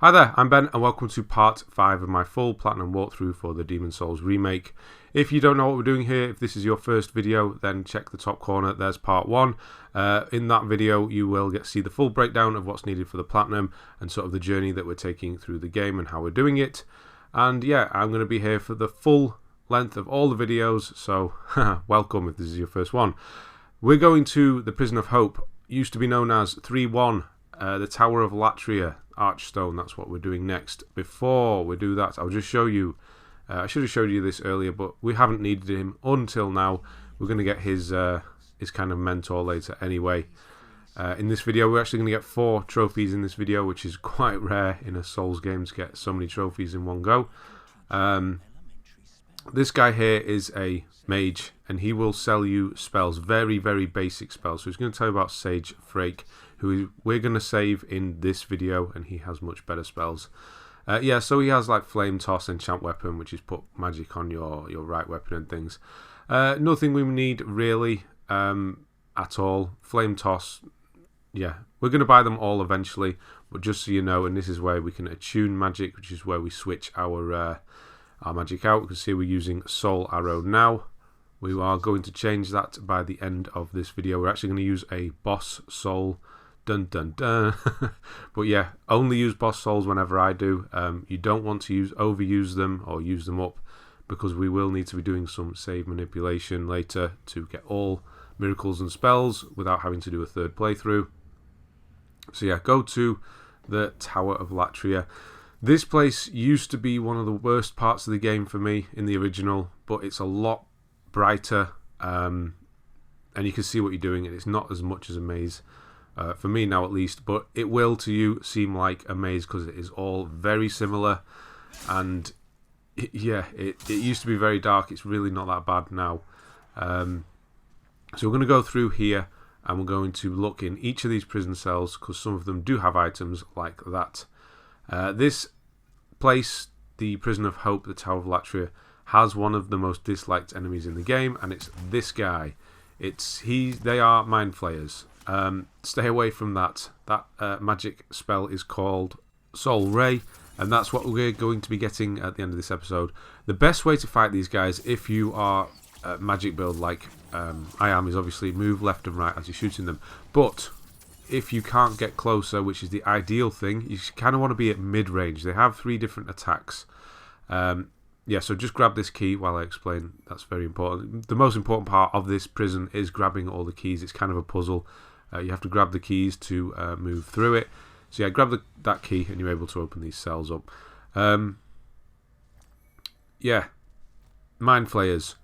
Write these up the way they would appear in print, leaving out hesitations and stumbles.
Hi there, I'm Ben and welcome to part 5 of my full platinum walkthrough for the Demon's Souls remake. If you don't know what we're doing here, if this is your first video, then check the top corner, there's part 1. In that video you will see the full breakdown of what's needed for the platinum and sort of the journey that we're taking through the game and how we're doing it. And yeah, I'm going to be here for the full length of all the videos, so welcome if this is your first one. We're going to the Prison of Hope, used to be known as 3-1, the Tower of Latria. Archstone, that's what we're doing next. Before we do that, I'll just show you, I should have showed you this earlier, but we haven't needed him until now. We're going to get his kind of mentor later anyway. In this video, we're actually going to get 4 trophies in this video, which is quite rare in a Souls game to get so many trophies in one go. This guy here is a mage, and he will sell you spells, very, very basic spells. So he's going to tell you about Sage Freke, who we're going to save in this video, and he has much better spells. Yeah, so he has like Flame Toss, Enchant Weapon, which is put magic on your right weapon and things. Nothing we need really at all. Flame Toss, yeah, we're going to buy them all eventually, but just so you know, and this is where we can attune magic, which is where we switch our magic out. You can see we're using Soul Arrow now. We are going to change that by the end of this video. We're actually going to use a Boss Soul. Dun dun dun. But yeah, only use boss souls whenever I do. You don't want to overuse them or use them up, because we will need to be doing some save manipulation later to get all miracles and spells without having to do a third playthrough. So yeah, go to the Tower of Latria. This place used to be one of the worst parts of the game for me in the original, but it's a lot brighter, and you can see what you're doing, and it's not as much as a maze. For me now at least, but it will to you seem like a maze because it is all very similar. And yeah, it used to be very dark. It's really not that bad now. So we're going to go through here and we're going to look in each of these prison cells, because some of them do have items like that. This place, the Prison of Hope, the Tower of Latria, has one of the most disliked enemies in the game, and it's this guy. They are Mind Flayers. Stay away from that. That magic spell is called Soul Ray, and that's what we're going to be getting at the end of this episode. The best way to fight these guys, if you are magic build like I am, is obviously move left and right as you're shooting them. But if you can't get closer, which is the ideal thing, you kind of want to be at mid-range. They have 3 different attacks. Yeah, so just grab this key while I explain. That's very important. The most important part of this prison is grabbing all the keys. It's kind of a puzzle. You have to grab the keys to move through it. So yeah, grab that key and you're able to open these cells up. Yeah, Mind Flayers.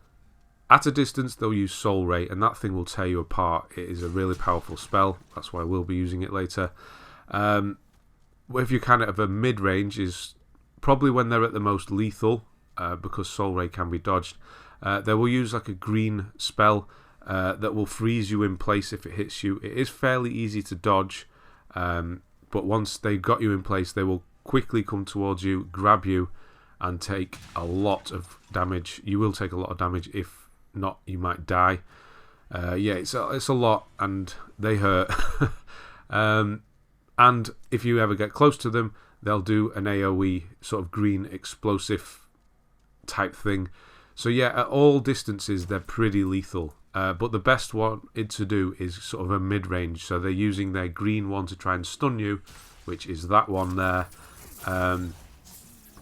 At a distance, they'll use Soul Ray, and that thing will tear you apart. It is a really powerful spell. That's why we'll be using it later. If you're kind of a mid-range, is probably when they're at the most lethal, because Soul Ray can be dodged. They will use like a green spell that will freeze you in place if it hits you. It is fairly easy to dodge, but once they've got you in place, they will quickly come towards you, grab you, and take a lot of damage. You will take a lot of damage. If not, you might die. Yeah, it's a lot, and they hurt. And if you ever get close to them, they'll do an AoE sort of green explosive type thing. So yeah, at all distances, they're pretty lethal. But the best one to do is sort of a mid-range. So they're using their green one to try and stun you, which is that one there.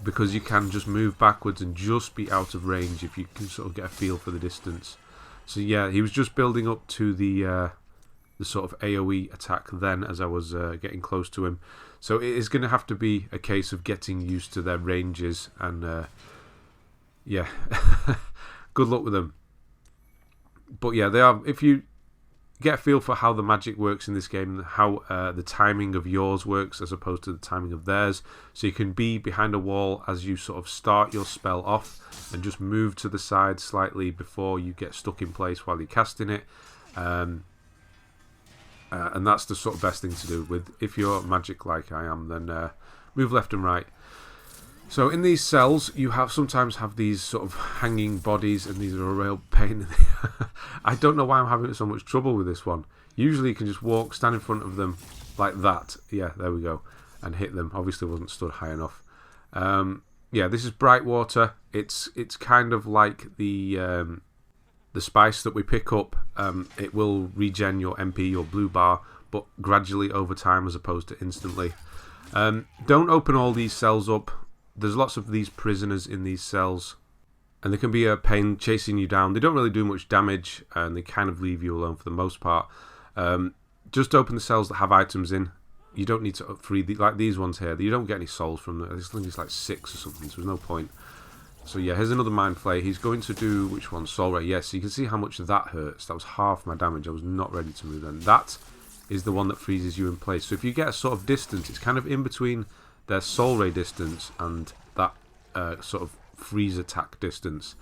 Because you can just move backwards and just be out of range if you can sort of get a feel for the distance. So yeah, he was just building up to the sort of AoE attack then as I was getting close to him. So it is going to have to be a case of getting used to their ranges, and yeah, good luck with them. But yeah, they are. If you get a feel for how the magic works in this game, how the timing of yours works as opposed to the timing of theirs, so you can be behind a wall as you sort of start your spell off and just move to the side slightly before you get stuck in place while you're casting it. And that's the sort of best thing to do. If you're magic like I am, then move left and right. So in these cells, you sometimes have these sort of hanging bodies, and these are a real pain. I don't know why I'm having so much trouble with this one. Usually you can just stand in front of them like that. Yeah, there we go. and hit them. Obviously wasn't stood high enough. Yeah, this is bright water. It's kind of like the spice that we pick up. It will regen your MP, your blue bar, but gradually over time as opposed to instantly. Don't open all these cells up. There's lots of these prisoners in these cells, and they can be a pain chasing you down. They don't really do much damage, and they kind of leave you alone for the most part. Just open the cells that have items in. You don't need to free like these ones here. You don't get any souls from them. I think it's like 6 or something, so there's no point. So yeah, here's another Mind Flay. He's going to do, which one? Soul Ray. Yes, so you can see how much that hurts. That was half my damage. I was not ready to move then. That is the one that freezes you in place. So if you get a sort of distance, it's kind of in between their Soul Ray distance and that sort of freeze attack distance,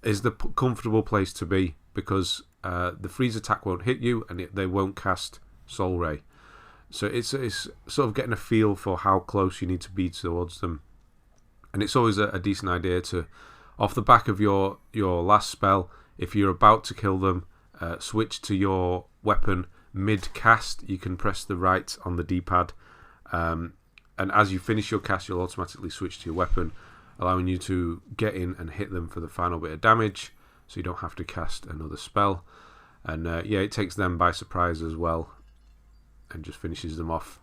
is the comfortable place to be, because the freeze attack won't hit you and they won't cast Soul Ray. So it's sort of getting a feel for how close you need to be towards them. And it's always a decent idea to, off the back of your last spell, if you're about to kill them, switch to your weapon mid-cast. You can press the right on the D-pad. And as you finish your cast, you'll automatically switch to your weapon, allowing you to get in and hit them for the final bit of damage, so you don't have to cast another spell. And yeah, it takes them by surprise as well, and just finishes them off.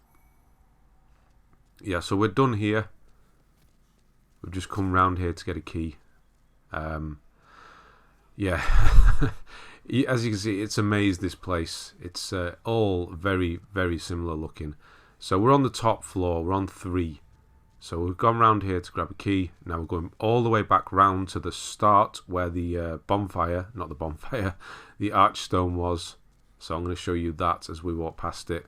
Yeah, so we're done here. We've just come round here to get a key. Yeah, as you can see, it's a maze, this place. It's all very, very similar looking. So we're on the top floor, we're on 3. So we've gone round here to grab a key. Now we're going all the way back round to the start where the bonfire, not the bonfire, the archstone was. So I'm going to show you that as we walk past it.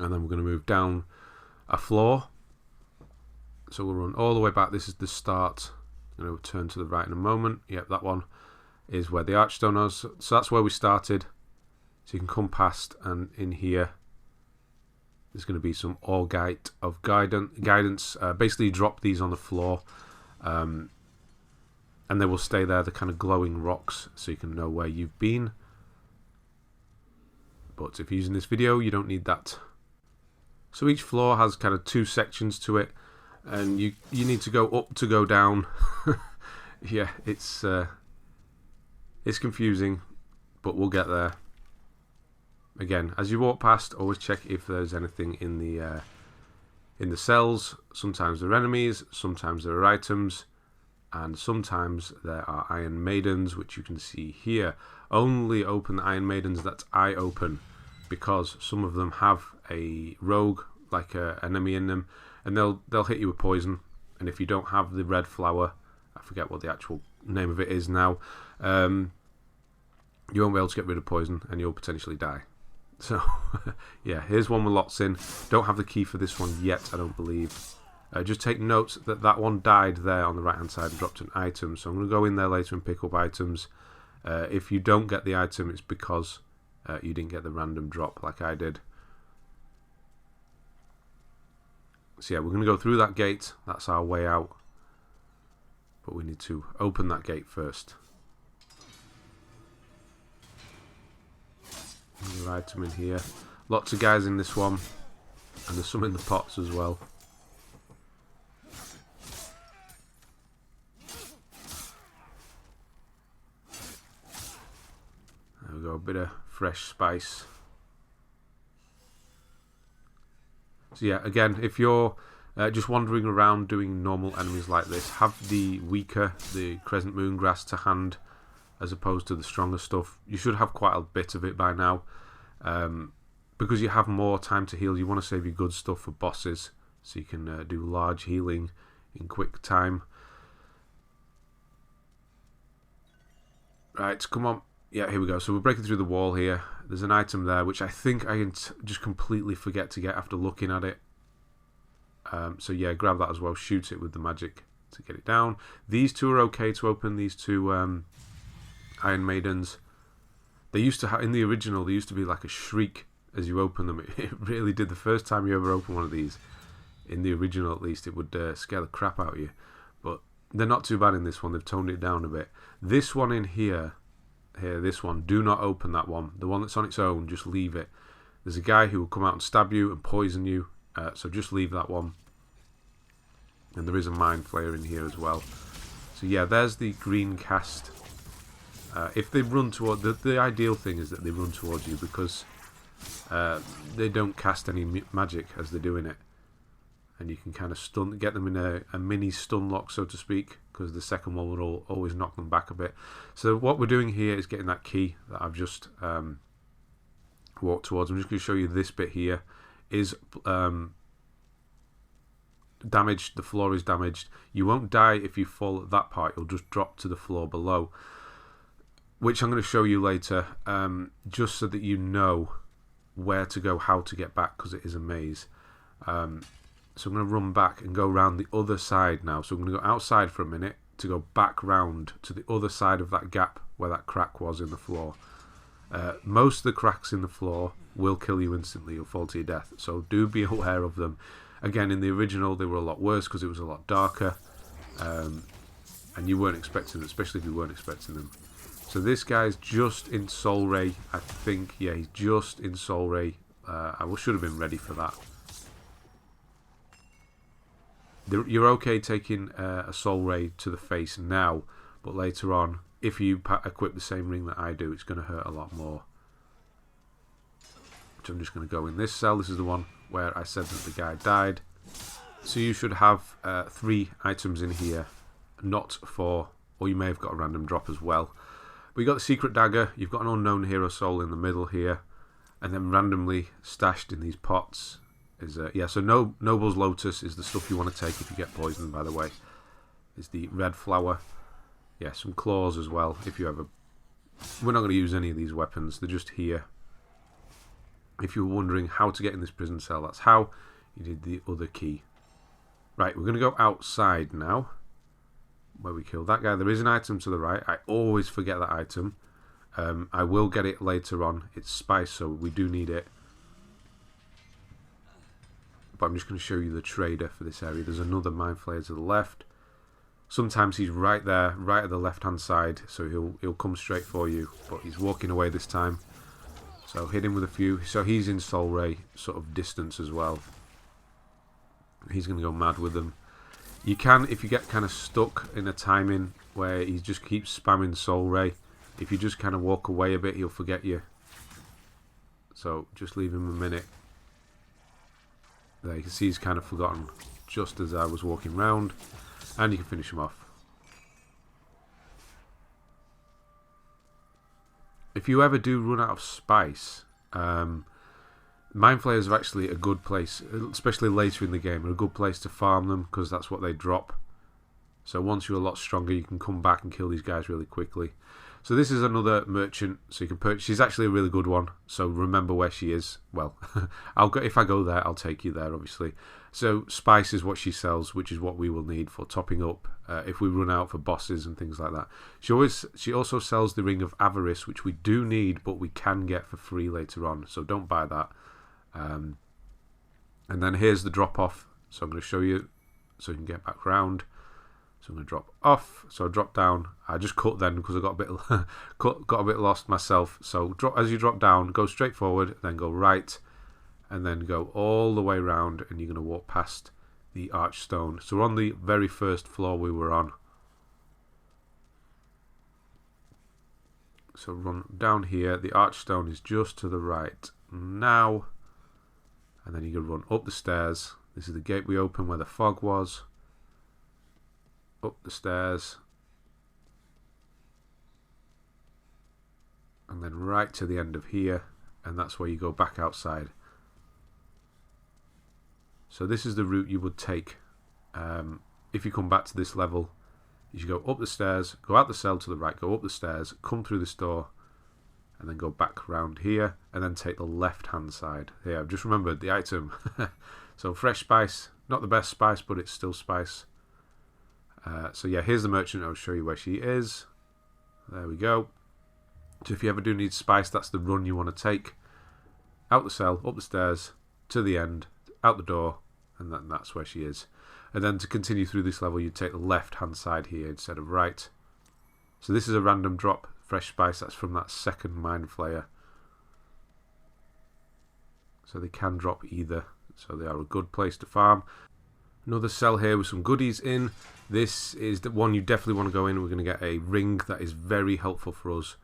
And then we're going to move down a floor. So we'll run all the way back. This is the start. I'm going to turn to the right in a moment. Yep, that one is where the archstone is. So that's where we started. So you can come past, and in here there's going to be some Augite of Guidance. Basically drop these on the floor, and they will stay there, the kind of glowing rocks, so you can know where you've been. But if you're using this video, you don't need that. So each floor has kind of 2 sections to it, and you need to go up to go down. Yeah, it's confusing, but we'll get there. Again, as you walk past, always check if there's anything in the cells. Sometimes there are enemies, sometimes there are items, and sometimes there are Iron Maidens, which you can see here. Only open the Iron Maidens that I open, because some of them have a rogue, like an enemy in them, and they'll hit you with poison. And if you don't have the red flower, I forget what the actual name of it is now, you won't be able to get rid of poison, and you'll potentially die. So yeah, here's one with lots in. Don't have the key for this one yet, I don't believe. Just take note that that one died there on the right hand side and dropped an item, so I'm going to go in there later and pick up items. If you don't get the item, it's because you didn't get the random drop like I did. So yeah, we're going to go through that gate. That's our way out, but we need to open that gate first. Another item in here. Lots of guys in this one, and there's some in the pots as well. There we go, a bit of fresh spice. So yeah, again, if you're just wandering around doing normal enemies like this, have the weaker, the Crescent Moon Grass to hand, as opposed to the stronger stuff. You should have quite a bit of it by now, because you have more time to heal. You want to save your good stuff for bosses, so you can do large healing in quick time. Right, come on. Yeah, here we go. So we're breaking through the wall here. There's an item there, which I think I can just completely forget to get after looking at it. So yeah, grab that as well. Shoot it with the magic to get it down. These two are okay to open, these two Iron Maidens. They used to have, in the original, there used to be like a shriek as you open them. It really did. The first time you ever open one of these, in the original at least, it would scare the crap out of you. But they're not too bad in this one. They've toned it down a bit. This one in here, this one, do not open that one. The one that's on its own, just leave it. There's a guy who will come out and stab you and poison you, so just leave that one. And there is a Mind Flayer in here as well. So yeah, there's the green cast. If they run toward... The ideal thing is that they run towards you, because they don't cast any magic as they're doing it. And you can kind of get them in a mini stun lock, so to speak, because the second one will always knock them back a bit. So what we're doing here is getting that key that I've just walked towards. I'm just going to show you this bit here is damaged. The floor is damaged. You won't die if you fall at that part. You'll just drop to the floor below, which I'm going to show you later, just so that you know where to go, how to get back, because it is a maze. So I'm going to run back and go around the other side now. So I'm going to go outside for a minute to go back round to the other side of that gap where that crack was in the floor. Most of the cracks in the floor will kill you instantly. You'll fall to your death. So do be aware of them. Again, in the original, they were a lot worse because it was a lot darker. And you weren't expecting them, especially if you weren't expecting them. So this guy's just in Soul Ray, I think. Yeah, he's just in Soul Ray. I should have been ready for that. You're okay taking a Soul Ray to the face now, but later on, if you equip the same ring that I do, it's going to hurt a lot more. So I'm just going to go in this cell. This is the one where I said that the guy died. So you should have 3 items in here, not 4, or you may have got a random drop as well. But you got the secret dagger, you've got an unknown hero soul in the middle here, and then randomly stashed in these pots is yeah. So Noble's Lotus is the stuff you want to take if you get poisoned. By the way, is the red flower. Yeah, some claws as well. If you ever, we're not going to use any of these weapons. They're just here. If you were wondering how to get in this prison cell, that's how. You need the other key. Right, we're going to go outside now, where we killed that guy. There is an item to the right. I always forget that item. I will get it later on. It's spice, so we do need it. But I'm just going to show you the trader for this area. There's another Mind Flayer to the left. Sometimes he's right there, right at the left-hand side, so he'll come straight for you. But he's walking away this time. So hit him with a few. So he's in Soul Ray sort of distance as well. He's going to go mad with them. You can, if you get kind of stuck in a timing where he just keeps spamming Soul Ray, if you just kind of walk away a bit, he'll forget you. So just leave him a minute. There, you can see he's kind of forgotten just as I was walking round. And you can finish him off. If you ever do run out of spice, Mind Flayers are actually a good place, especially later in the game, are a good place to farm them because that's what they drop. So once you're a lot stronger, you can come back and kill these guys really quickly. So this is another merchant, so you can purchase. She's actually a really good one, so remember where she is. Well, if I go there, I'll take you there, obviously. So spice is what she sells, which is what we will need for topping up if we run out for bosses and things like that. She also sells the Ring of Avarice, which we do need, but we can get for free later on, so don't buy that. And then here's the drop off, so I'm going to show you so you can get back round. So I'm going to drop off. So I drop down. I just cut then because I got a bit lost myself. So as you drop down, go straight forward, then go right, and then go all the way around, and you're going to walk past the Archstone. So we're on the very first floor we were on. So run down here. The Archstone is just to the right now, and then you're going to run up the stairs. This is the gate we opened where the fog was. Up the stairs, and then right to the end of here, and that's where you go back outside. So this is the route you would take if you come back to this level. You should go up the stairs, go out the cell to the right, go up the stairs, come through this door, and then go back around here, and then take the left hand side. Here, I've just remembered the item. So fresh spice, not the best spice, but it's still spice. So yeah, here's the merchant. I'll show you where she is. There we go. So if you ever do need spice, that's the run you want to take. Out the cell, up the stairs, to the end, out the door, and then that's where she is. And then to continue through this level, you take the left hand side here instead of right. So this is a random drop, fresh spice. That's from that second Mind Flayer. so they can drop either. So they are a good place to farm. Another cell here with some goodies in. This is the one you definitely want to go in. We're going to get a ring that is very helpful for us.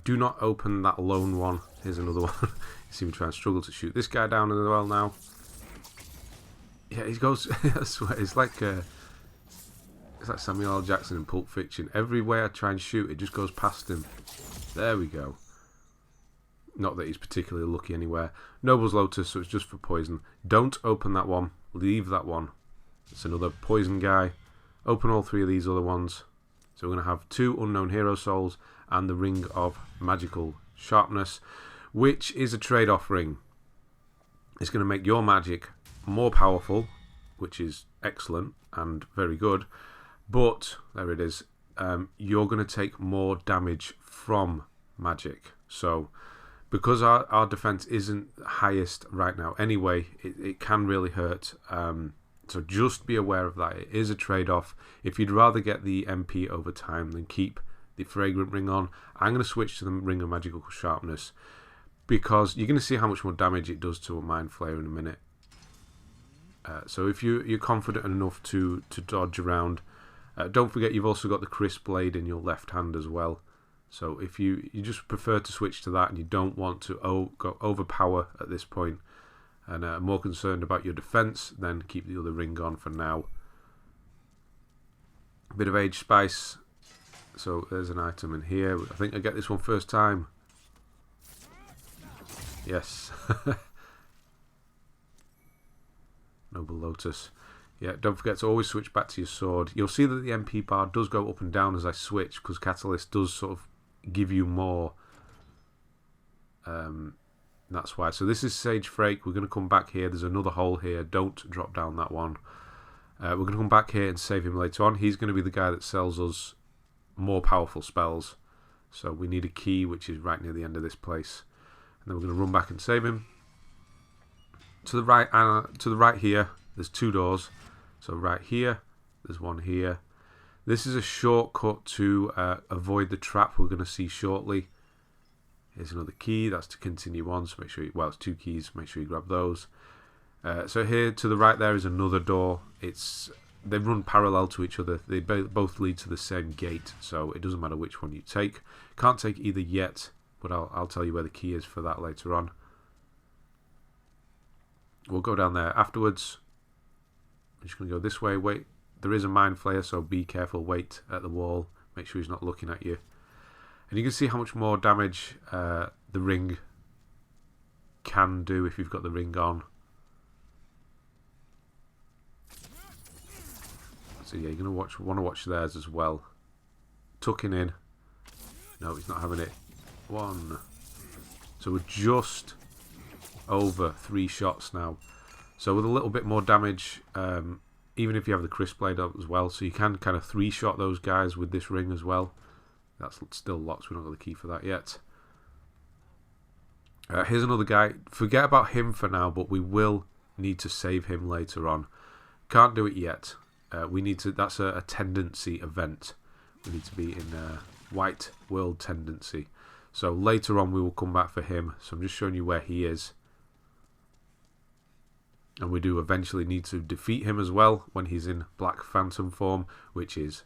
Do not open that lone one. Here's another one. You see me try and struggle to shoot this guy down as well now. Yeah, he goes. It's like Samuel L. Jackson in Pulp Fiction. Every way I try and shoot, it just goes past him. There we go. Not that he's particularly lucky anywhere. Noble's Lotus, so it's just for poison. Don't open that one. Leave that one. It's another poison guy. Open all three of these other ones. So we're going to have 2 unknown hero souls and the ring of magical sharpness, which is a trade-off ring. It's going to make your magic more powerful, which is excellent and very good. But, there it is, you're going to take more damage from magic. So, because our defense isn't highest right now anyway, it can really hurt. So just be aware of that. It is a trade-off. If you'd rather get the MP over time than keep the fragrant ring on, I'm going to switch to the ring of magical sharpness, because you're going to see how much more damage it does to a mind flayer in a minute. So if you're confident enough to dodge around, don't forget you've also got the crisp blade in your left hand as well. So if you just prefer to switch to that and you don't want to go overpower at this point, and are more concerned about your defense, then keep the other ring on for now. A bit of age spice. So there's an item in here. I think I get this one first time. Yes. Noble Lotus. Yeah, don't forget to always switch back to your sword. You'll see that the MP bar does go up and down as I switch, because Catalyst does sort of give you more. That's why. So this is Sage Freke. We're going to come back here. There's another hole here. Don't drop down that one. We're going to come back here and save him later on. He's going to be the guy that sells us more powerful spells. So we need a key, which is right near the end of this place. And then we're going to run back and save him. To the right here, there's 2 doors. So right here, there's one here. This is a shortcut to avoid the trap we're going to see shortly. Here's another key. That's to continue on. So make sure it's 2 keys. Make sure you grab those. So here to the right there is another door. They run parallel to each other. They both lead to the same gate. So it doesn't matter which one you take. Can't take either yet, but I'll tell you where the key is for that later on. We'll go down there afterwards. I'm just going to go this way. Wait, there is a mind flayer, so be careful. Wait at the wall. Make sure he's not looking at you. And you can see how much more damage the ring can do if you've got the ring on. So yeah, you're going to want to watch theirs as well. Tucking in. No, he's not having it. 1. So we're just over 3 shots now. So with a little bit more damage, even if you have the crisp blade up as well, so you can kind of 3-shot those guys with this ring as well. That's still locked. We don't got the key for that yet. Here's another guy. Forget about him for now, but we will need to save him later on. Can't do it yet. We need to. That's a tendency event. We need to be in White World Tendency. So later on we will come back for him. So I'm just showing you where he is. And we do eventually need to defeat him as well when he's in Black Phantom form, which is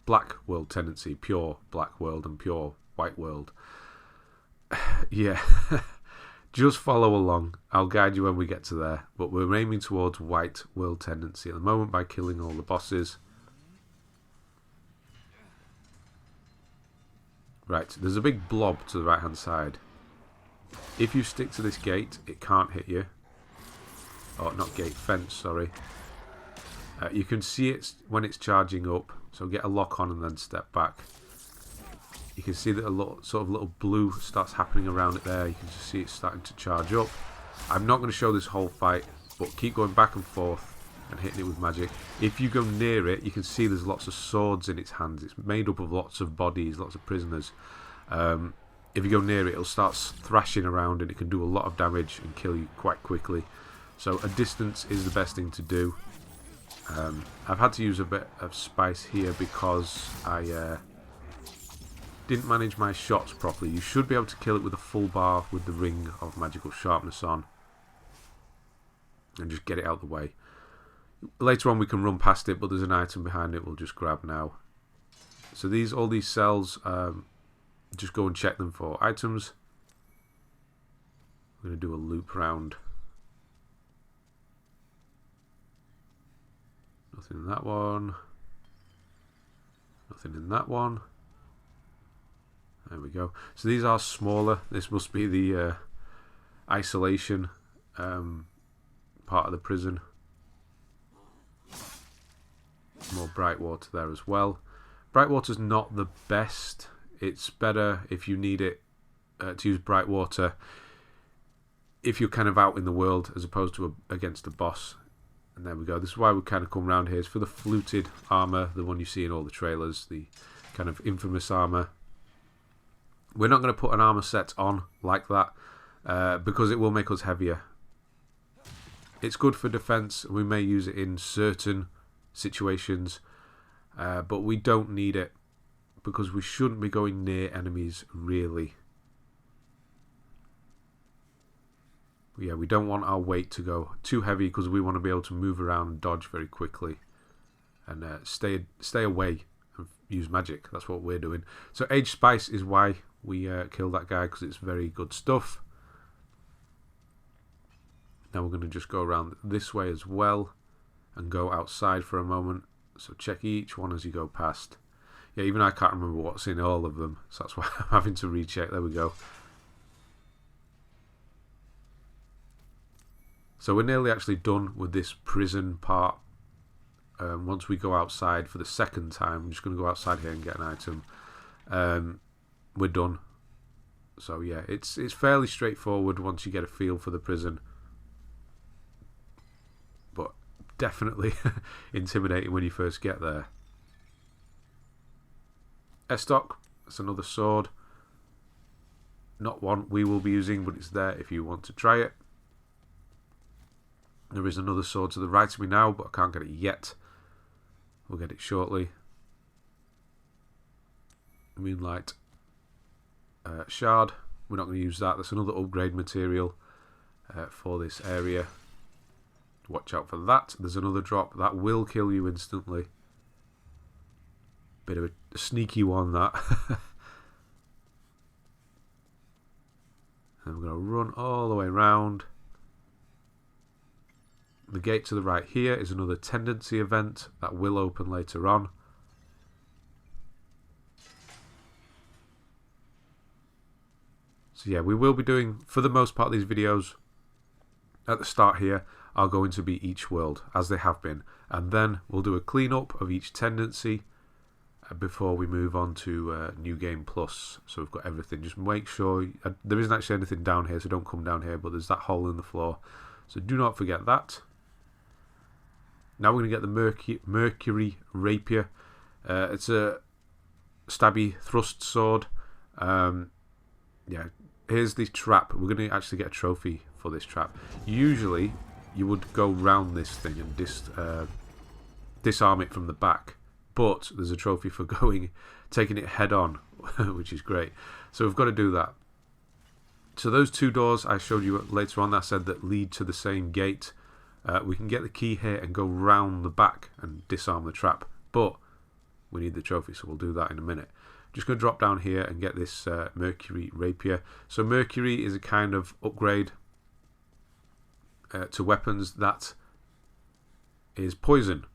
Black World Tendency, pure Black World and pure White World. Yeah, just follow along. I'll guide you when we get to there. But we're aiming towards White World Tendency at the moment by killing all the bosses. Right, there's a big blob to the right hand side. If you stick to this gate, it can't hit you. Oh, not gate, fence, sorry. You can see it when it's charging up, so get a lock on and then step back. You can see that a little blue starts happening around it there. You can just see it starting to charge up. I'm not going to show this whole fight, but keep going back and forth and hitting it with magic. If you go near it, you can see there's lots of swords in its hands. It's made up of lots of bodies, lots of prisoners. If you go near it, it'll start thrashing around and it can do a lot of damage and kill you quite quickly. So a distance is the best thing to do. I've had to use a bit of spice here because I didn't manage my shots properly. You should be able to kill it with a full bar with the ring of magical sharpness on. and just get it out the way. Later on we can run past it, but there's an item behind it we'll just grab now. So all these cells, just go and check them for items. I'm going to do a loop round. Nothing in that one. Nothing in that one. There we go. So these are smaller. This must be the isolation part of the prison. More bright water there as well. Bright water's not the best. It's better if you need it to use bright water if you're kind of out in the world as opposed to against a boss. And there we go. This is why we kind of come around here. It's for the fluted armour, the one you see in all the trailers, the kind of infamous armour. We're not going to put an armour set on like that because it will make us heavier. It's good for defence. We may use it in certain situations, but we don't need it because we shouldn't be going near enemies really. Yeah, we don't want our weight to go too heavy because we want to be able to move around and dodge very quickly and stay away and use magic. That's what we're doing. So Aged Spice is why we kill that guy, because it's very good stuff. Now we're going to just go around this way as well and go outside for a moment. So check each one as you go past. Yeah, even I can't remember what's in all of them, so that's why I'm having to recheck. There we go. So we're nearly actually done with this prison part. Once we go outside for the second time, I'm just going to go outside here and get an item. We're done. So yeah, it's fairly straightforward once you get a feel for the prison. But definitely intimidating when you first get there. Estoc, that's another sword. Not one we will be using, but it's there if you want to try it. There is another sword to the right of me now, but I can't get it yet. We'll get it shortly. Moonlight Shard. We're not going to use that. That's another upgrade material for this area. Watch out for that. There's another drop. That will kill you instantly. Bit of a sneaky one, that. And we're going to run all the way around. The gate to the right here is another tendency event that will open later on. So yeah, we will be doing, for the most part, these videos at the start here are going to be each world, as they have been. And then we'll do a cleanup of each tendency before we move on to New Game Plus. So we've got everything. Just make sure, there isn't actually anything down here, so don't come down here, but there's that hole in the floor. So do not forget that. Now we're going to get the Mercury Rapier. It's a stabby thrust sword. Yeah, here's the trap. We're going to actually get a trophy for this trap. Usually, you would go round this thing and disarm it from the back. But there's a trophy for taking it head on, which is great. So we've got to do that. So those two doors I showed you later on that said that lead to the same gate. We can get the key here and go round the back and disarm the trap, but we need the trophy, so we'll do that in a minute. Just going to drop down here and get this Mercury Rapier. So Mercury is a kind of upgrade to weapons that is poison.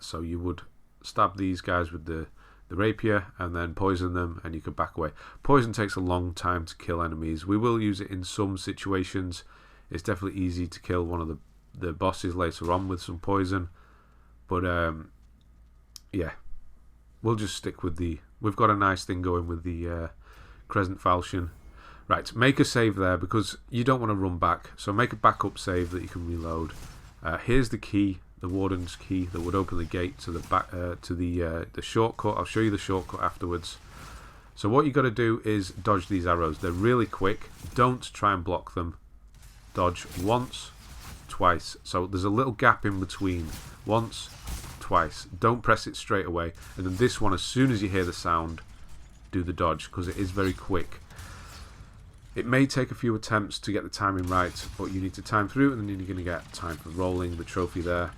So you would stab these guys with the rapier and then poison them and you can back away. Poison takes a long time to kill enemies. We will use it in some situations. It's definitely easy to kill one of the bosses later on with some poison. But yeah, we'll just stick with we've got a nice thing going with the Crescent Falchion. Right, make a save there because you don't want to run back. So make a backup save that you can reload. Here's the key, the Warden's key that would open the gate to the back to the shortcut. I'll show you the shortcut afterwards. So what you got to do is dodge these arrows. They're really quick. Don't try and block them. Dodge once, twice. So there's a little gap in between. Once, twice. Don't press it straight away. And then this one, as soon as you hear the sound, do the dodge because it is very quick. It may take a few attempts to get the timing right, but you need to time through, and then you're going to get time for rolling the trophy there.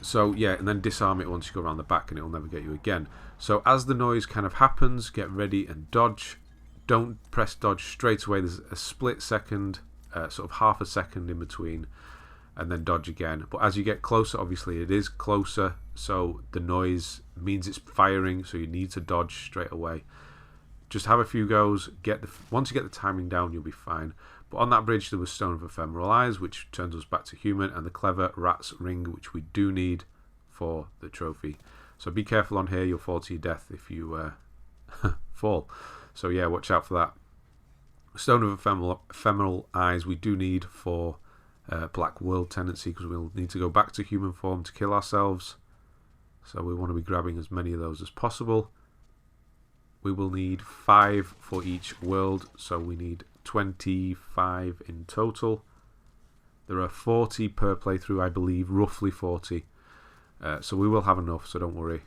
So yeah, and then disarm it once you go around the back, and it will never get you again. So as the noise kind of happens, get ready and dodge. Don't press dodge straight away. There's a split second, sort of half a second in between, and then dodge again. But as you get closer, obviously it is closer, so the noise means it's firing, so you need to dodge straight away. Just have a few goes. Once you get the timing down, you'll be fine. But on that bridge, there was Stone of Ephemeral Eyes, which turns us back to human, and the Clever Rat's Ring, which we do need for the trophy. So be careful on here. You'll fall to your death if you fall. So yeah, watch out for that. Stone of Ephemeral Eyes we do need for Black World tendency, because we'll need to go back to human form to kill ourselves. So we want to be grabbing as many of those as possible. We will need 5 for each world, so we need 25 in total. There are 40 per playthrough, I believe, roughly 40. So we will have enough, so don't worry.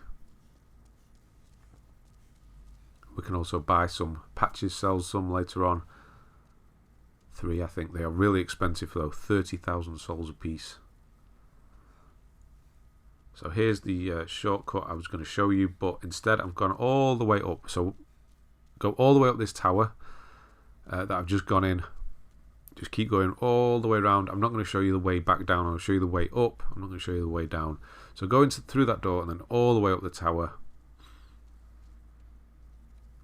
We can also buy some patches, sell some later on. 3, I think. They are really expensive though, 30,000 souls a piece. So here's the shortcut I was going to show you, but instead I've gone all the way up. So go all the way up this tower that I've just gone in. Just keep going all the way around. I'm not going to show you the way back down. I'll show you the way up. I'm not going to show you the way down. So go through that door and then all the way up the tower.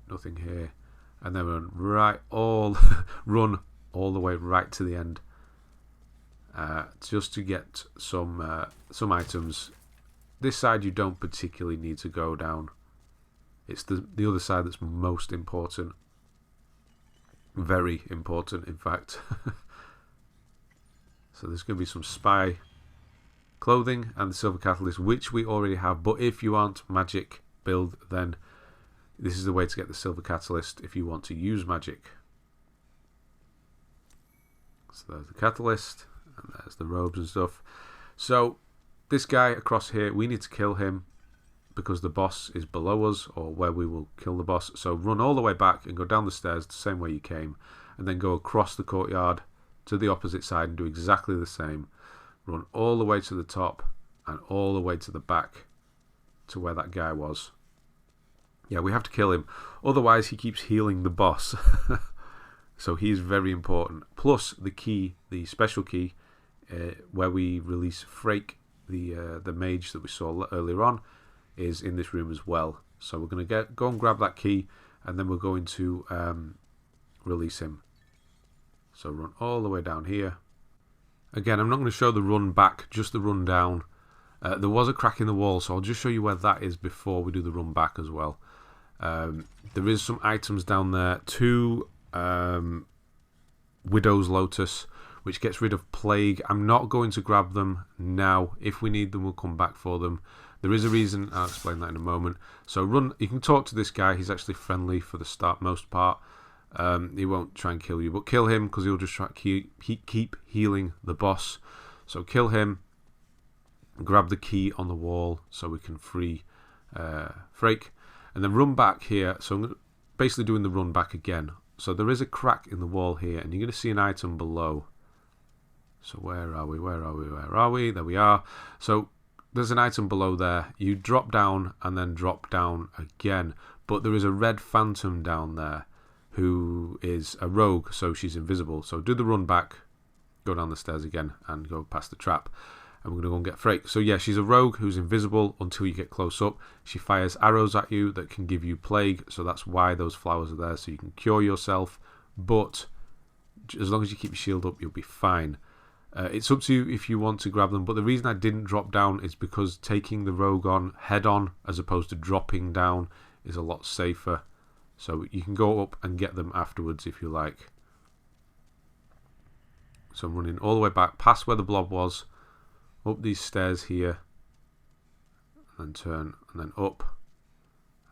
Nothing here. And then run run all the way right to the end. Just to get some items. This side you don't particularly need to go down. It's the other side that's most important. Very important, in fact. So there's going to be some spy clothing and the silver catalyst, which we already have. But if you aren't magic build, then this is the way to get the silver catalyst if you want to use magic. So there's the catalyst, and there's the robes and stuff. So this guy across here, we need to kill him because the boss is below us, or where we will kill the boss. So run all the way back and go down the stairs the same way you came, and then go across the courtyard to the opposite side and do exactly the same. Run all the way to the top and all the way to the back to where that guy was. Yeah, we have to kill him, otherwise he keeps healing the boss. So he's very important. Plus the key, the special key, where we release Freke, the mage that we saw earlier on, is in this room as well. So we're going to go and grab that key, and then we're going to release him. So run all the way down here. Again, I'm not going to show the run back, just the run down. There was a crack in the wall, so I'll just show you where that is before we do the run back as well. There is some items down there. 2 Widow's Lotus, which gets rid of plague. I'm not going to grab them now. If we need them, we'll come back for them. There is a reason. I'll explain that in a moment. So run. You can talk to this guy. He's actually friendly for the most part. He won't try and kill you, but kill him because he'll just try to keep healing the boss. So kill him. Grab the key on the wall so we can free Freke, and then run back here. So I'm basically doing the run back again. So there is a crack in the wall here, and you're going to see an item below. So where are we? Where are we? Where are we? There we are. So there's an item below there. You drop down and then drop down again. But there is a red phantom down there who is a rogue, so she's invisible. So do the run back, go down the stairs again, and go past the trap. And we're going to go and get Freke. So yeah, she's a rogue who's invisible until you get close up. She fires arrows at you that can give you plague, so that's why those flowers are there, so you can cure yourself. But as long as you keep your shield up, you'll be fine. It's up to you if you want to grab them, but the reason I didn't drop down is because taking the rogue on head on as opposed to dropping down is a lot safer. So you can go up and get them afterwards if you like. So I'm running all the way back past where the blob was, up these stairs here, and then turn, and then up,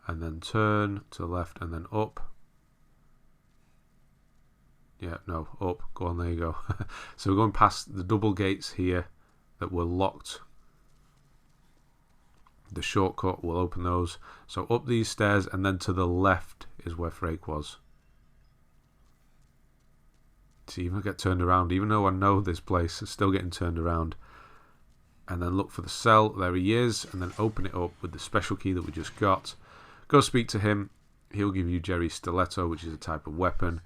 and then turn to the left, and then up. Yeah, no, up. Go on, there you go. So we're going past the double gates here that were locked. The shortcut will open those. So up these stairs, and then to the left is where Freke was. to even get turned around. Even though I know this place, it's still getting turned around. And then look for the cell. There he is. And then open it up with the special key that we just got. Go speak to him. He'll give you Geri's Stiletto, which is a type of weapon.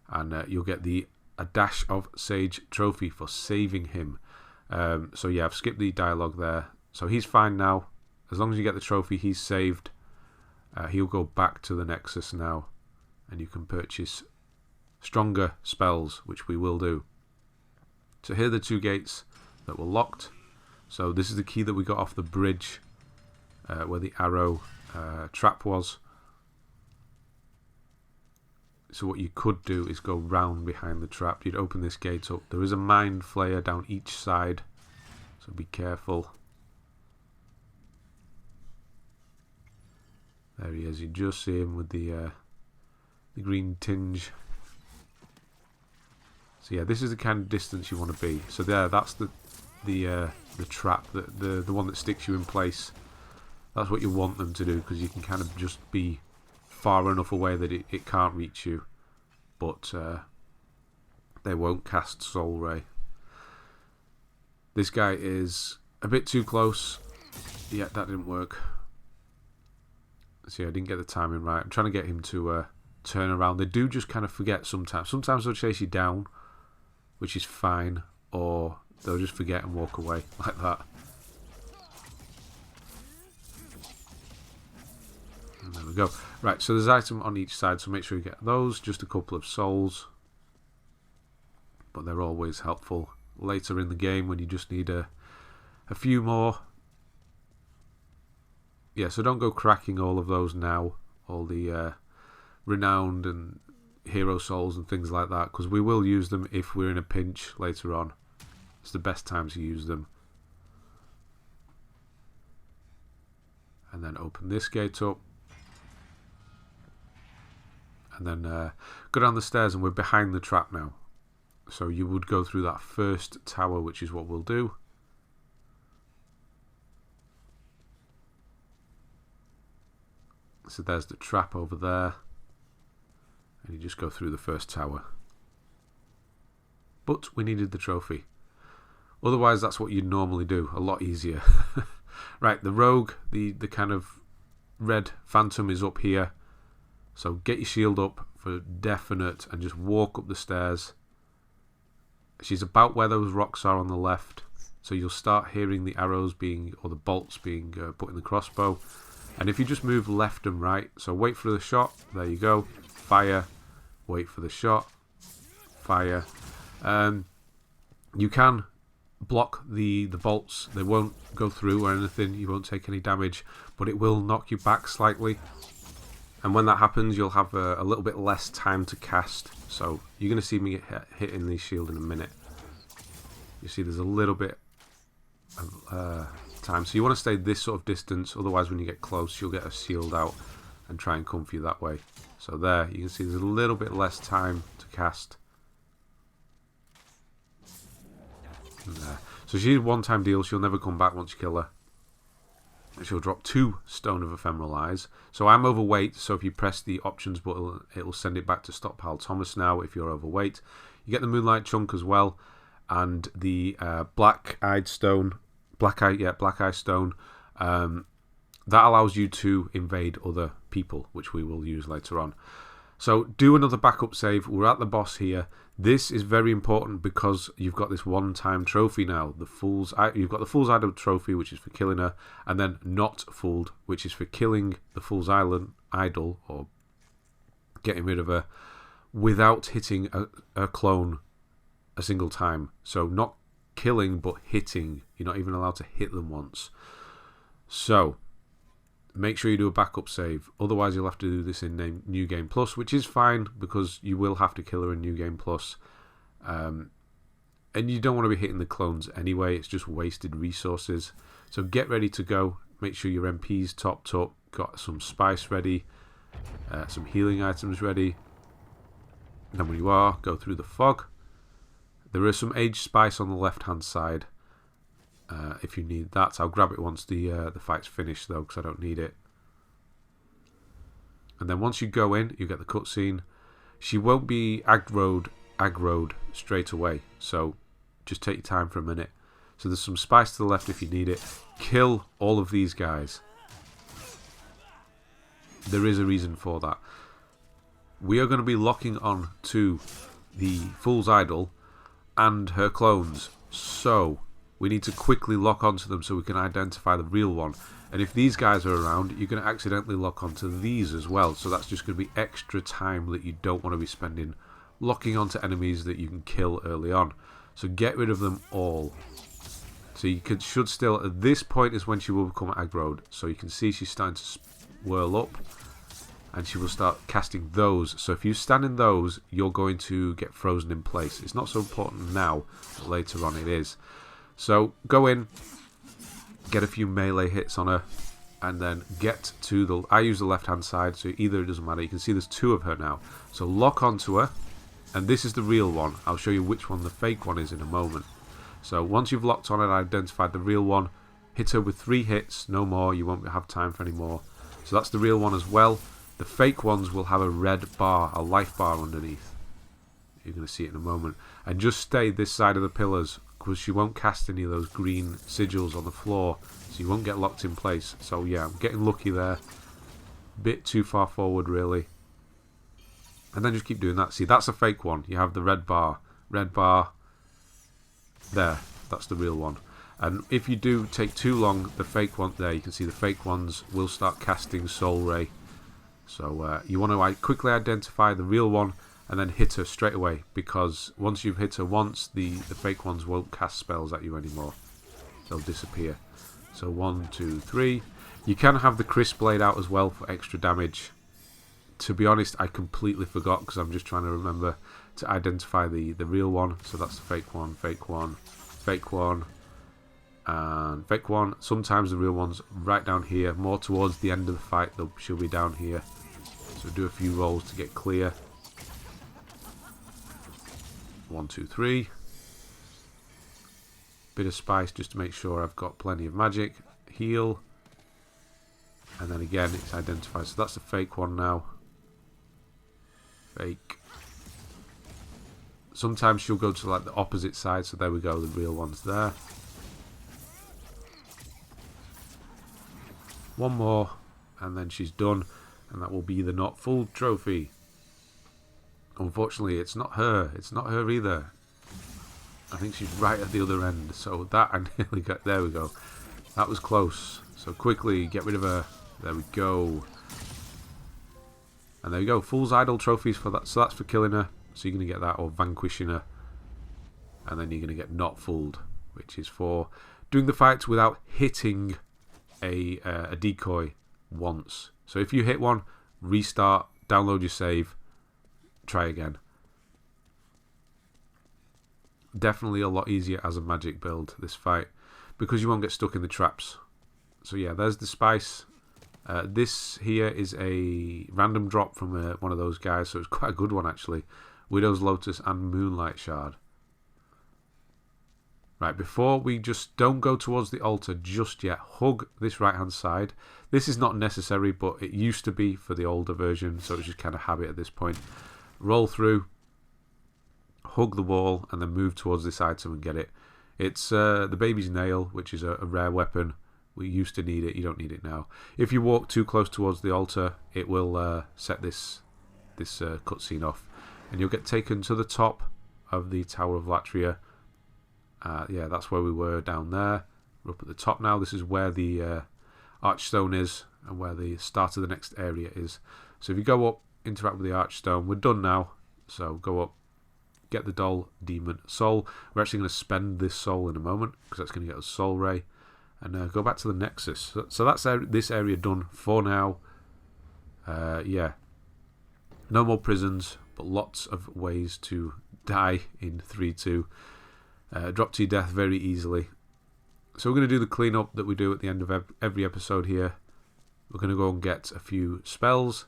And you'll get a dash of Sage trophy for saving him. So yeah, I've skipped the dialogue there. So he's fine now. As long as you get the trophy, he's saved. He'll go back to the Nexus now. And you can purchase stronger spells, which we will do. So here are the 2 gates that were locked. So this is the key that we got off the bridge where the arrow trap was. So what you could do is go round behind the trap. You'd open this gate up. There is a mind flayer down each side, so be careful. There he is. You just see him with the green tinge. So yeah, this is the kind of distance you want to be. So there, that's the trap, the one that sticks you in place. That's what you want them to do, because you can kind of just be far enough away that it can't reach you, but they won't cast Soul Ray. This guy is a bit too close. Yeah, that didn't work. See, I didn't get the timing right. I'm trying to get him to turn around. They do just kind of forget sometimes. Sometimes they'll chase you down, which is fine, or they'll just forget and walk away like that. And there we go. Right, so there's item on each side, so make sure you get those. Just a couple of souls, but they're always helpful later in the game when you just need a few more. Yeah, so don't go cracking all of those now, all the renowned and hero souls and things like that, because we will use them if we're in a pinch later on. It's the best time to use them. And then open this gate up. And then go down the stairs, and we're behind the trap now. So you would go through that first tower, which is what we'll do. So there's the trap over there. And you just go through the first tower. But we needed the trophy. Otherwise, that's what you'd normally do. A lot easier. Right, the rogue, the kind of red phantom is up here. So get your shield up for definite and just walk up the stairs. She's about where those rocks are on the left. So you'll start hearing the arrows being, or the bolts being put in the crossbow. And if you just move left and right, so wait for the shot, there you go, fire, wait for the shot, fire. You can block the bolts, they won't go through or anything, you won't take any damage, but it will knock you back slightly. And when that happens, you'll have a little bit less time to cast. So you're going to see me get hit in the shield in a minute. You see there's a little bit of time. So you want to stay this sort of distance, otherwise when you get close you'll get a shield out and try and come for you that way. So there, you can see there's a little bit less time to cast. And there. So she's a one-time deal, she'll never come back once you kill her. She'll drop 2 Stone of Ephemeral Eyes. So I'm overweight, so if you press the options button, it'll send it back to Stockpile Thomas now if you're overweight. You get the Moonlight Chunk as well, and the Black-Eye Stone. Black-Eye Stone. That allows you to invade other people, which we will use later on. So do another backup save. We're at the boss here. This is very important because you've got this one-time trophy now. You've got the Fool's Idol trophy, which is for killing her, and then Not Fooled, which is for killing the Fool's Idol, or getting rid of her, without hitting a clone a single time. So not killing, but hitting. You're not even allowed to hit them once. So make sure you do a backup save, otherwise you'll have to do this in New Game Plus, which is fine because you will have to kill her in New Game Plus. And you don't want to be hitting the clones anyway, it's just wasted resources. So get ready to go, make sure your MP's topped up, got some spice ready, some healing items ready. And then when you are, go through the fog. There is some aged spice on the left hand side. If you need that, I'll grab it once the fight's finished though, because I don't need it. And then once you go in, you get the cutscene. She won't be aggroed aggroed straight away. So just take your time for a minute. So there's some spice to the left if you need it. Kill all of these guys. There is a reason for that. We are going to be locking on to the Fool's Idol and her clones. So we need to quickly lock onto them so we can identify the real one. And if these guys are around, you're going to accidentally lock onto these as well. So that's just going to be extra time that you don't want to be spending locking onto enemies that you can kill early on. So get rid of them all. So you should still, at this point is when she will become aggroed. So you can see she's starting to whirl up. And she will start casting those. So if you stand in those, you're going to get frozen in place. It's not so important now, but later on it is. So go in, get a few melee hits on her, and then get to the... I use the left-hand side, so either it doesn't matter. You can see there's two of her now. So lock onto her, and this is the real one. I'll show you which one the fake one is in a moment. So once you've locked on and identified the real one, hit her with 3 hits, no more. You won't have time for any more. So that's the real one as well. The fake ones will have a red bar, a life bar underneath. You're going to see it in a moment. And just stay this side of the pillars, because she won't cast any of those green sigils on the floor, so you won't get locked in place. So yeah, I'm getting lucky there. Bit too far forward, really. And then just keep doing that. See, that's a fake one. You have the red bar. Red bar. There. That's the real one. And if you do take too long, the fake one, there, you can see the fake ones will start casting Soul Ray. So you want to quickly identify the real one and then hit her straight away, because once you've hit her once, the fake ones won't cast spells at you anymore. They'll disappear. So 1, 2, 3. You can have the Crisp Blade out as well for extra damage. To be honest, I completely forgot because I'm just trying to remember to identify the real one. So that's the fake one, fake one, fake one, and fake one. Sometimes the real one's right down here, more towards the end of the fight. She'll be down here. So do a few rolls to get clear. 1, 2, 3. Bit of spice just to make sure I've got plenty of magic. Heal. And then again it's identified. So that's the fake one now. Fake. Sometimes she'll go to like the opposite side. So there we go. The real one's there. One more. And then she's done. And that will be the Not Full trophy. Unfortunately, it's not her. It's not her either. I think she's right at the other end. So that I nearly got. There we go. That was close. So quickly get rid of her. There we go. And there we go. Fool's Idol trophies for that. So that's for killing her. So you're going to get that, or vanquishing her. And then you're going to get Not Fooled, which is for doing the fights without hitting a decoy once. So if you hit one, restart, download your save, try again. Definitely a lot easier as a magic build, this fight, because you won't get stuck in the traps. So yeah, there's the spice. This here is a random drop from one of those guys, so it's quite a good one actually. Widow's Lotus and Moonlight Shard. Right, before we just don't go towards the altar just yet, hug this right hand side. This is not necessary, but it used to be for the older version, so it's just kind of habit at this point. Roll through, hug the wall, and then move towards this item and get it. It's the Baby's Nail, which is a rare weapon. We used to need it, you don't need it now. If you walk too close towards the altar, it will set this cutscene off. And you'll get taken to the top of the Tower of Latria. Yeah, that's where we were down there. We're up at the top now. This is where the Archstone is and where the start of the next area is. So if you go up, interact with the Archstone. We're done now. So go up, get the Doll Demon Soul. We're actually going to spend this soul in a moment because that's going to get us Soul Ray. And go back to the Nexus. So that's this area done for now. Yeah. No more prisons, but lots of ways to die in 3-2. Drop to your death very easily. So we're going to do the cleanup that we do at the end of every episode here. We're going to go and get a few spells.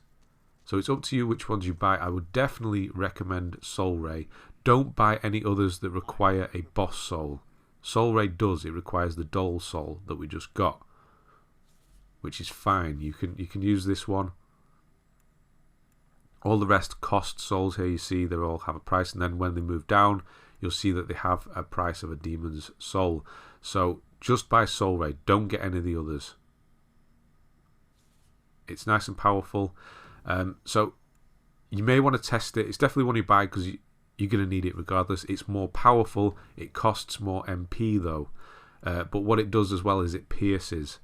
So it's up to you which ones you buy. I would definitely recommend Soul Ray. Don't buy any others that require a boss soul. Soul Ray does. It requires the Doll Soul that we just got, which is fine. You can use this one. All the rest cost souls. Here you see they all have a price, and then when they move down, you'll see that they have a price of a demon's soul. So just buy Soul Ray, don't get any of the others. It's nice and powerful. So you may want to test it. It's definitely one you buy because you're going to need it regardless. It's more powerful. It costs more MP though. But what it does as well is it pierces.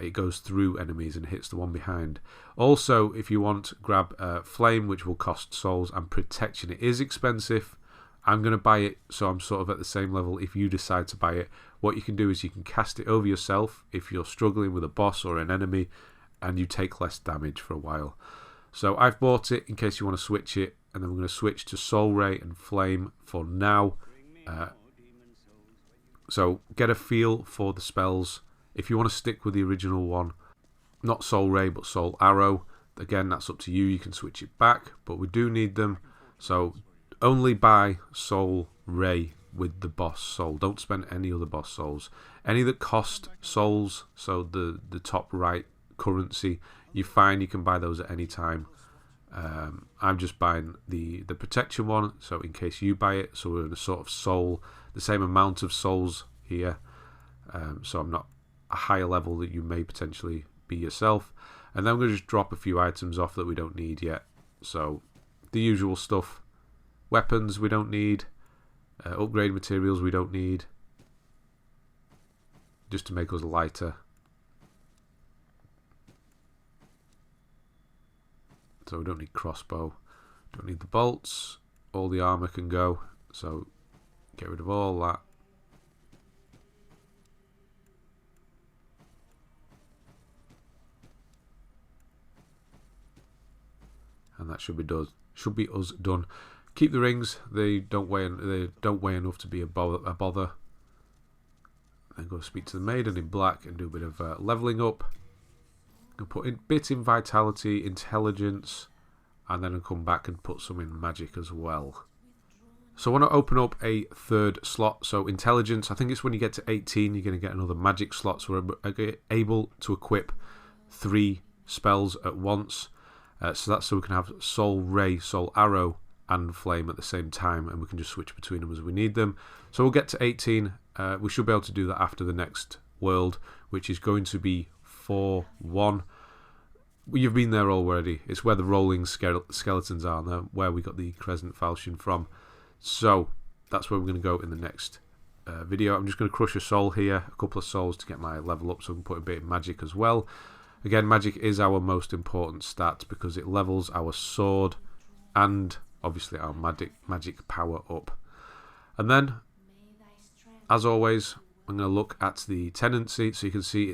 It goes through enemies and hits the one behind. Also, if you want, grab Flame, which will cost souls, and Protection. It is expensive. I'm going to buy it, so I'm sort of at the same level. If you decide to buy it, what you can do is you can cast it over yourself if you're struggling with a boss or an enemy, and you take less damage for a while. So I've bought it in case you want to switch it, and then we're going to switch to Soul Ray and Flame for now. So get a feel for the spells. If you want to stick with the original one, not Soul Ray but Soul Arrow, again that's up to you. You can switch it back, but we do need them. So only buy Soul Ray with the boss soul. Don't spend any other boss souls. Any that cost souls, so the top right currency, you find you can buy those at any time. I'm just buying the protection one, so in case you buy it, so we're in a sort of soul, the same amount of souls here, so I'm not a higher level that you may potentially be yourself. And then I'm going to just drop a few items off that we don't need yet. So the usual stuff, weapons we don't need, upgrade materials we don't need, just to make us lighter. So we don't need crossbow, don't need the bolts, all the armour can go, so get rid of all that. And that should be us done. Keep the rings, they don't weigh enough to be a bother. Then go speak to the maiden in black and do a bit of levelling up. Put a bit in vitality, intelligence, and then I'll come back and put some in magic as well. So I want to open up a third slot. So intelligence, I think it's when you get to 18 you're going to get another magic slot, so we're able to equip 3 spells at once. So that's so we can have Soul Ray, Soul Arrow and Flame at the same time, and we can just switch between them as we need them. So we'll get to 18. We should be able to do that after the next world, which is going to be 4-1. You've been there already. It's where the rolling skeletons are, and where we got the Crescent Falchion from. So that's where we're going to go in the next video. I'm just going to crush a soul here, a couple of souls to get my level up, so I can put a bit of magic as well. Again, magic is our most important stat because it levels our sword and obviously our magic power up. And then, as always, I'm going to look at the tendency, so you can see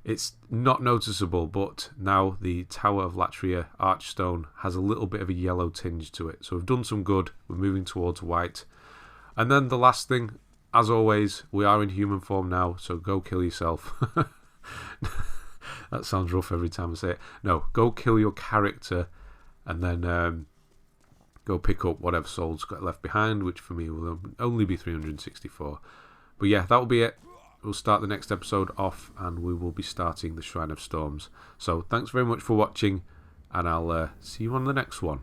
it's not noticeable, but now the Tower of Latria Archstone has a little bit of a yellow tinge to it. So we've done some good. We're moving towards white. And then the last thing, as always, we are in human form now, so go kill yourself. That sounds rough every time I say it. No, go kill your character and then go pick up whatever souls got left behind, which for me will only be 364. But yeah, that will be it. We'll start the next episode off and we will be starting the Shrine of Storms. So thanks very much for watching, and I'll see you on the next one.